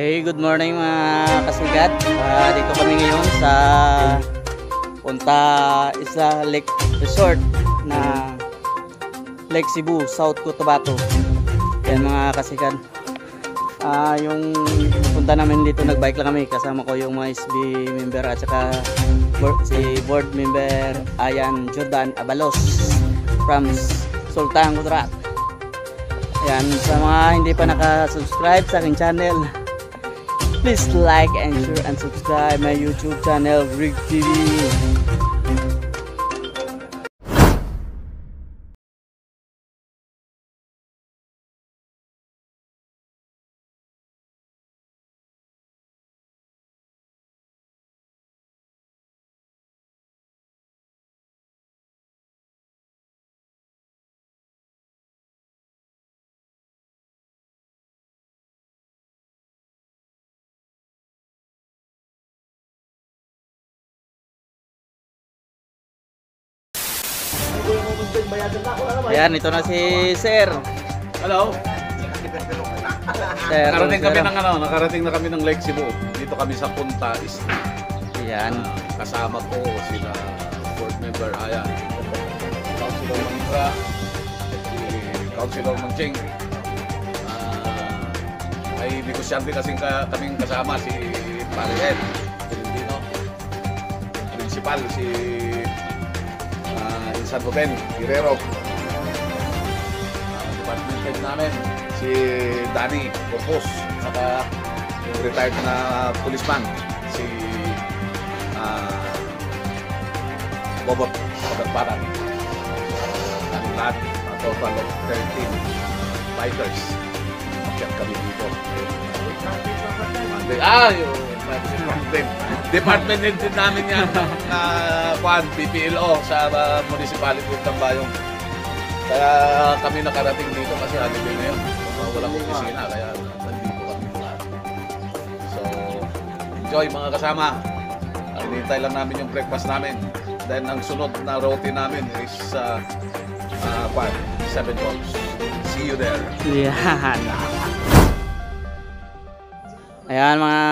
Hey, good morning mga kasigat. Dito kami ngayon sa Punta Isla Lake Resort na Lake Cebu, South Cotabato. Yan mga kasigat. Yung punta namin dito, nagbike lang kami. Kasama ko yung mga SB member at saka si board member Ayan Jordan Abalos from Sultan Kudarat. Ayan, sa mga hindi pa nakasubscribe sa aking channel, please like and share and subscribe my YouTube channel, Rig TV. Ayan, ito na si Sir. Hello. Sir, nakarating na kami ng Lake Cebu. Dito kami sa Punta Isla. Ayan. Kasama ko sila board member Ayan, si Councilor Manitra, si Councilor Mancheng. Ay negosyante kasing kaming kasama si Pariel Pilipino, principal si San Ruben Guerrero. Department head namin si Danny Corpus, saka yung retired na policeman si Bobot Kabarbaran. Ang lahat, a total of 13 bikers. Makyat kami dito. Department head din namin yan ng PPLO sa municipality ng Tambayong. Kaya kami nakarating dito kasi holiday na yun. Walang opisina, kaya nandito kami lahat. So, enjoy mga kasama. Hintay lang namin yung breakfast namin. Then ang sunod na routine namin is 7 calls. See you there. Ayan. Ayan mga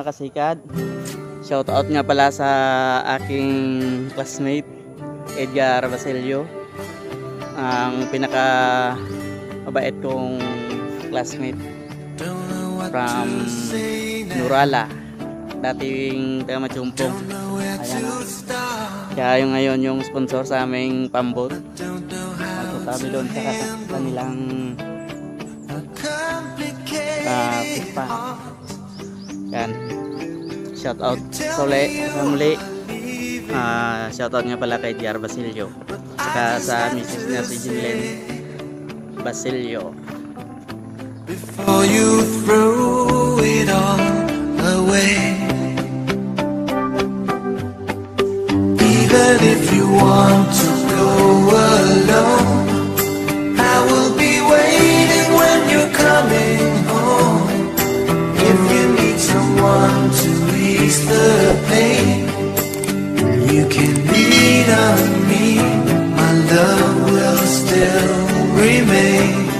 kasikad. Shout out nga pala sa aking classmate Edgar Basilio, ang pinaka mabait kong classmate from Nurala, dating taga Machumpong. Ayan. Kaya yung ngayon yung sponsor sa aming pambot. Magtatabi doon sa kanilang pispa. Yan. Shout out sa muli. Shout out nga pala kay Edgar Basilio, saka sa misis niya si Jinlen Basilio. Before you throw it all away, even if you want to go alone, I will be waiting when you're coming home. If you need someone to ease the pain, you can lean on me. My love will still remain.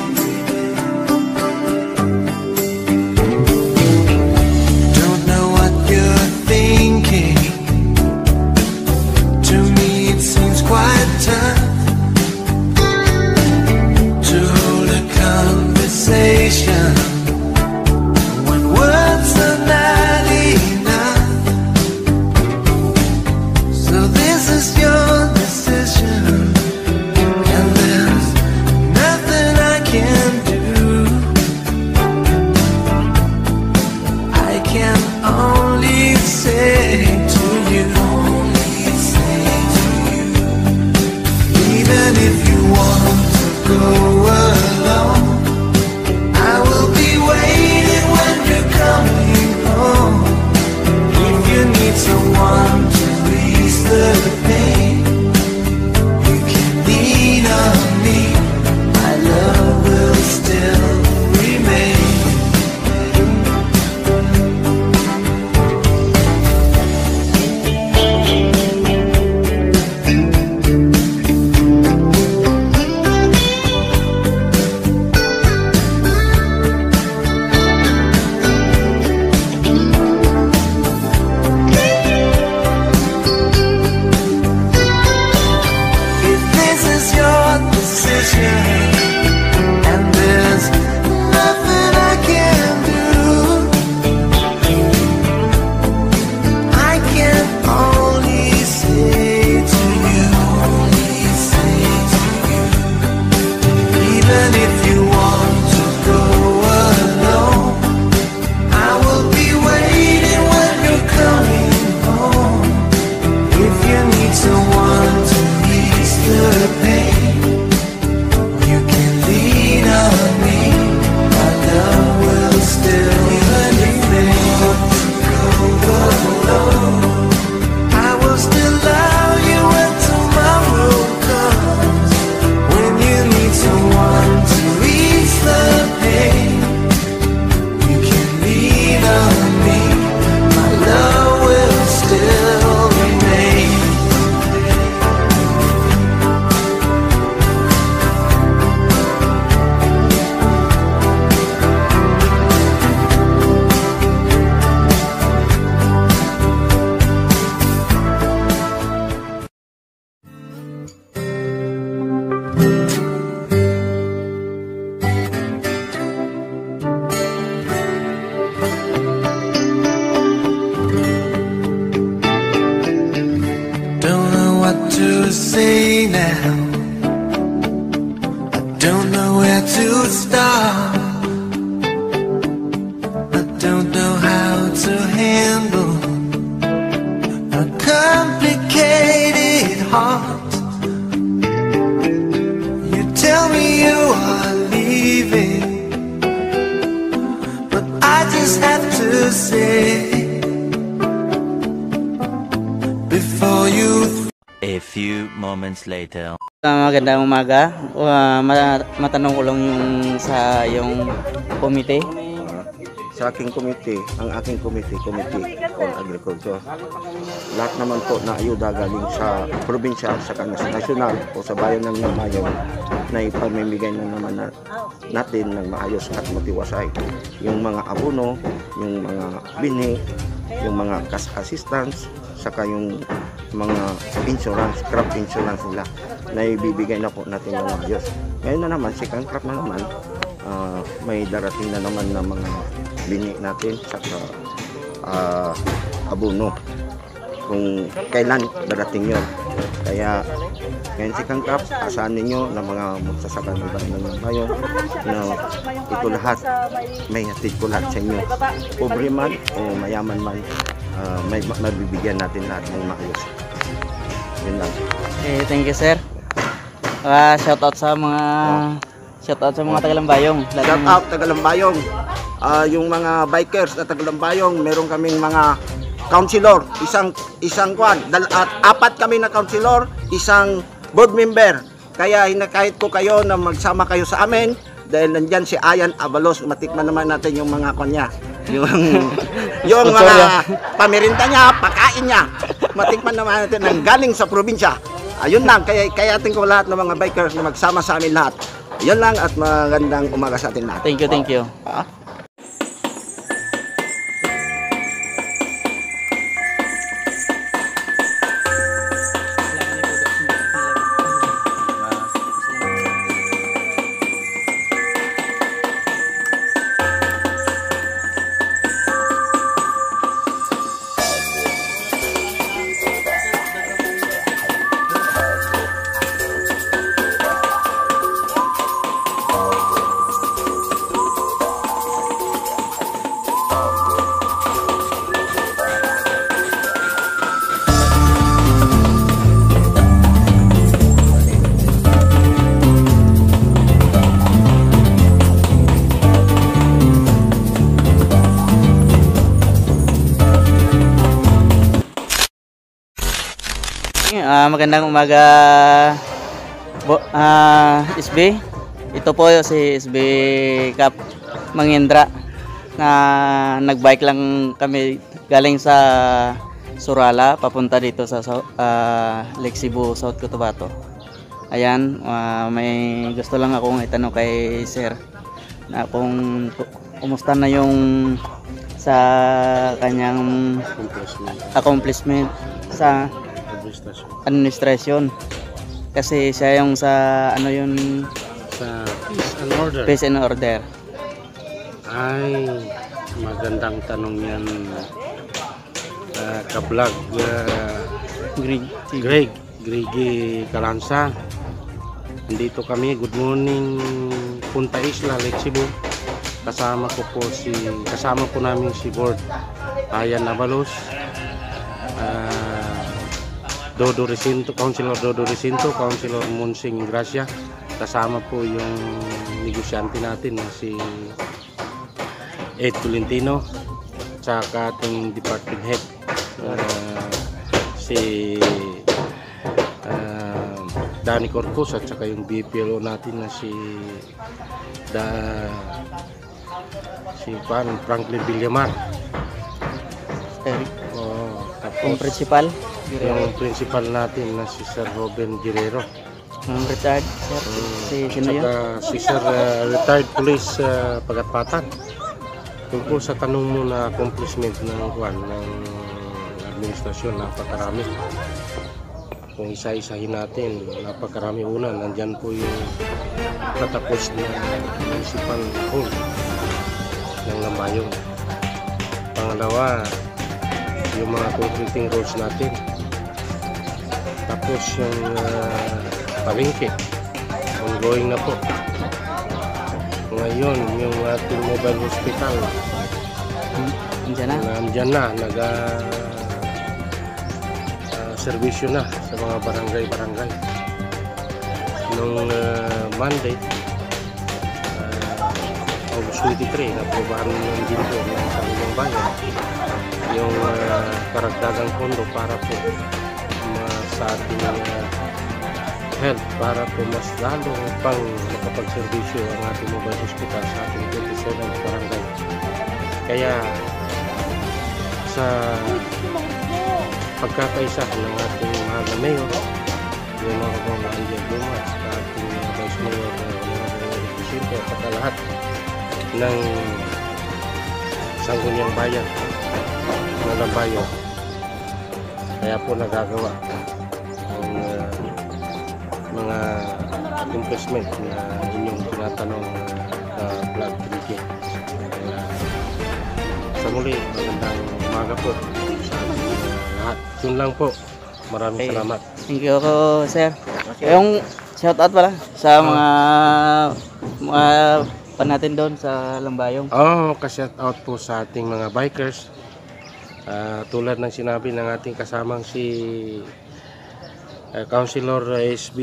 Don't know what you're thinking. To me it seems quite tough to hold a conversation when words are not enough. So this is your decision, and there's nothing I can do. I can only say to you, even if you want to go alone, I will be waiting when you're coming home. If you need someone to ease the pain, to say now. I don't know where to start. I don't know how to handle a complicated heart. You tell me you are leaving, but I just have to say, before you A few moments later. Magandang umaga. Matanong ko lang yung sa yung komite. Sa aking committee, ang aking committee on agriculture, lahat naman po na ayuda galing sa probinsya, sa nasyonal o sa bayan ng Namayon na ipamimigay na naman natin ng maayos at matiwasay. Yung mga abono, yung mga binhi, yung mga cash assistance, saka yung mga insurance, crop insurance nila na ibibigay na po natin ng maayos. Ngayon na naman, second crop na naman, may darating na naman na mga bini natin saka abono kung kailan darating yun. Kaya ngayon second crop, asahan ninyo na mga magsasaka ng bayan na ito lahat may hatid ko lahat sa inyo, pobre man o mayaman man, may mabibigyan natin lahat ng maayos. Yun lang. Okay, thank you sir. Shout out sa mga Tagalambayong. Shout out Tagalambayong. Yung mga bikers na Tagalambayong, meron kaming mga councilor, isang kwan, apat kami na councilor, isang board member. Kaya hinakahit ko kayo na magsama kayo sa amin dahil nandyan si Ayan Avalos. Matikman naman natin yung mga kanya. Yung mga pamirinda niya, pakain niya. Matikman naman natin ang galing sa probinsya. Ayun lang, kaya atin ko lahat ng mga bikers na magsama sa amin lahat. Yan lang at magandang umaga sa atin lahat. Thank you, thank you. Magandang umaga SB. Ito po si SB Cap Mangendra na nagbike lang kami galing sa Surala papunta dito sa Lake Cebu, South Cotabato. Ayan, may gusto lang akong itanong kay sir na kung kumusta na yung sa kanyang accomplishment sa administrasyon, kasi siya yung sa ano yun sa peace and order. Peace and order. Ay, magandang tanong yan, ka-vlog Gregi Calanza. Nandito kami, good morning Punta Isla, Lake Cebu. Kasama po namin si Board Ayan Avalos, Dodo Recinto, Councilor Dodo Recinto, Councilor Monsing Gracia. Kasama po yung negosyante natin na si Ed Tolentino, tsaka ating department head si Danny Corpus, at saka yung BPLO natin na si Franklin Villamar. Yung principal, yung principal natin na si Sir Robin Guerrero. Retired sir, sino yun? Si Sir retired police Pagatpatan. Tungkol sa tanong mo na accomplishment ng administrasyon, napakarami. Kung isa-isahin natin, napakarami. Una, nandyan po yung katapos na municipal hall ng Namayong. Pangalawa, yung mga concreting roads natin. Tapos Tapos yung palengke, ongoing na po. Ngayon, yung ating mobile hospital, Andiyan na. nandyan na, serbisyo na sa mga barangay-barangay. Nung Monday, August 23, naprobahan ng ginto ng Sangguniang Bayan yung karagdagang pondo para po sa ating health, para po mas lalo pang makapagservisyo ang ating mobile hospital sa ating 27 barangay. Kaya sa pagkakaisa ng ating mahal na mayor, yung Honorable Angel Dumas, sa ating Vice Mayor Honorable Eric Jacinto, at sa lahat ng Sangguniang Bayan ng Lambayo, kaya po nagagawa ang mga accomplishment na inyong tinatanong vlog video. Kaya sa muli, magandang umaga po sa ating lahat. Yun lang po. Maraming Okay. salamat. Thank you ko, sir. Yung shoutout pala sa mga pan natin doon sa Lambayong. Ka-shout out po sa ating mga bikers. Tulad ng sinabi ng ating kasamang si Councilor SB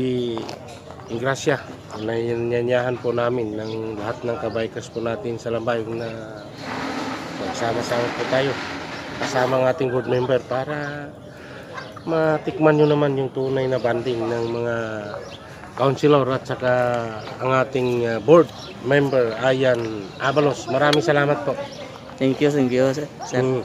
Ingracia, na yanyahan po namin ng lahat ng kabikers po natin sa Lambayong na magsama-sama po tayo kasama ng ating board member para matikman nyo naman yung tunay na banding ng mga councilor at saka ang ating board member Ayan Abalos. Maraming salamat po. Thank you, sir. Mm.